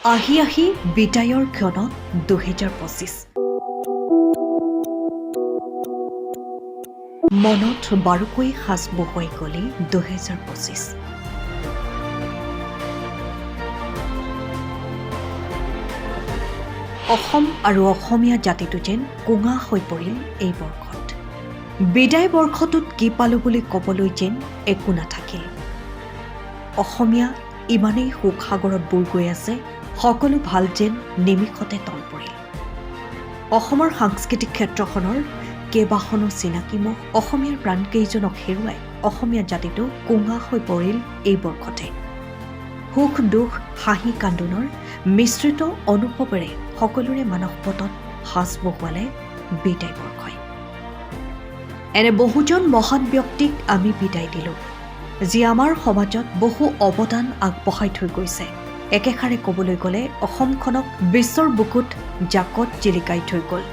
আহি বিদায়ৰ ক্ষণত 2025 মনত বাৰুকৈ সাজ বহুৱাই গ'লে 2025 অসম আৰু অসমীয়া জাতিটো যেন কোঙা হৈ পৰিল এই বৰ্ষত। বিদায় বৰ্ষটোত কি পালো বুলি ক'বলৈ যেন একো নাথাকিল। অসমীয়া ইমানেই সুখসাগৰত বুৰ গৈ আছে, সকলো ভাল যেন নিমিষতে তল পৰিল। অসমৰ সাংস্কৃতিক ক্ষেত্ৰখনৰ কেইবাখনো চিনাকি মুখ অসমীয়াৰ প্ৰাণকেইজনক হেৰুৱাই অসমীয়া জাতিটো কোঙা হৈ পৰিল এই বৰ্ষতে। সুখ দুখ হাঁহি কান্দোনৰ মিশ্ৰিত অনুভৱেৰে সকলোৰে মানসপটত সাজ বহুৱালে বিদায় বৰ্ষই। এনে বহুজন মহান ব্যক্তিক আমি বিদায় দিলোঁ, যি আমাৰ সমাজত বহু অৱদান আগবঢ়াই থৈ গৈছে। একেষাৰে ক'বলৈ গ'লে অসমখনক বিশ্বৰ বুকুত জাকত জিলিকাই থৈ গ'ল।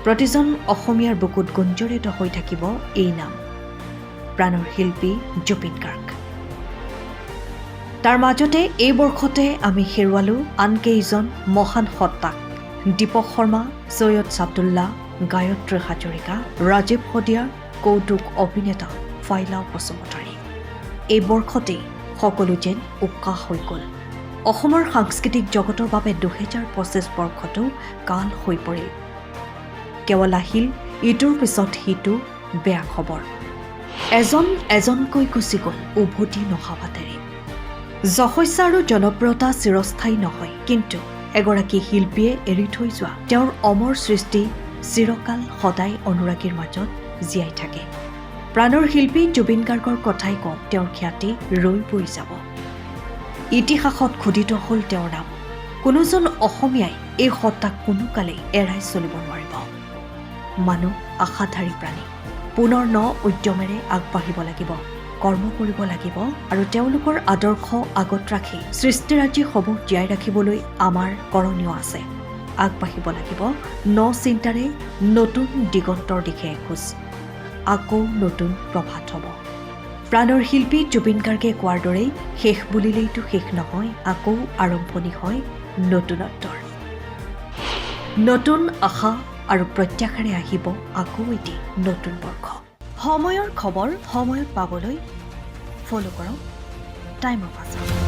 প্ৰতিজন অসমীয়াৰ বুকুত গুঞ্জৰিত হৈ থাকিব এই নাম, প্ৰাণৰ শিল্পী জুবিন গাৰ্গ। তাৰ মাজতে এই বৰ্ষতে আমি হেৰুৱালোঁ আন কেইজন মহান সত্তাক, দীপক শৰ্মা, সৈয়দ ছাদুল্লাহ, গায়ত্ৰী হাজৰিকা, ৰাজীৱ শদিয়া, কৌতুক অভিনেতা ফাইলা বসুমতাৰী। এই বৰ্ষতেই সকলো যেন উকা হৈ গ'ল। অসমৰ সাংস্কৃতিক জগতৰ বাবে 2025 বৰ্ষটো কাল হৈ পৰিল। কেৱল আহিল ইটোৰ পিছত সিটো বেয়া খবৰ। এজন এজনকৈ গুচি গ'ল উভতি নহা বাটেৰে। যশস্যা আৰু জনপ্ৰিয়তা চিৰস্থায়ী নহয়, কিন্তু এগৰাকী শিল্পীয়ে এৰি থৈ যোৱা তেওঁৰ অমৰ সৃষ্টি চিৰকাল সদায় অনুৰাগীৰ মাজত জীয়াই থাকে। প্ৰাণৰ শিল্পী জুবিন গাৰ্গৰ কথাই কওঁ, তেওঁৰ খ্যাতি ৰৈ বৈ যাব। ইতিহাসত খোদিত হ'ল তেওঁৰ নাম। কোনোজন অসমীয়াই এই সত্তাক কোনো কালেই এৰাই চলিব নোৱাৰিব। মানুহ আশাধাৰী প্ৰাণী, পুনৰ ন উদ্যমেৰে আগবাঢ়িব লাগিব, কৰ্ম কৰিব লাগিব আৰু তেওঁলোকৰ আদৰ্শ আগত ৰাখি সৃষ্টিৰাজিসমূহ জীয়াই ৰাখিবলৈ আমাৰ কৰণীয় আছে। আগবাঢ়িব লাগিব ন চিন্তাৰে নতুন দিগন্তৰ দিশে এখোজ। আকৌ নতুন প্ৰভাত হ'ব। প্ৰাণৰ শিল্পী জুবিন গাৰ্গে কোৱাৰ দৰেই শেষ বুলিলেইতো শেষ নহয়, আকৌ আৰম্ভণি হয় নতুনত্বৰ। নতুন আশা আৰু প্ৰত্যাশাৰে আহিব আকৌ এটি নতুন বৰ্ষ। সময়ৰ খবৰ সময়ত পাবলৈ ফ'ল' কৰক টাইম অফ আছাম।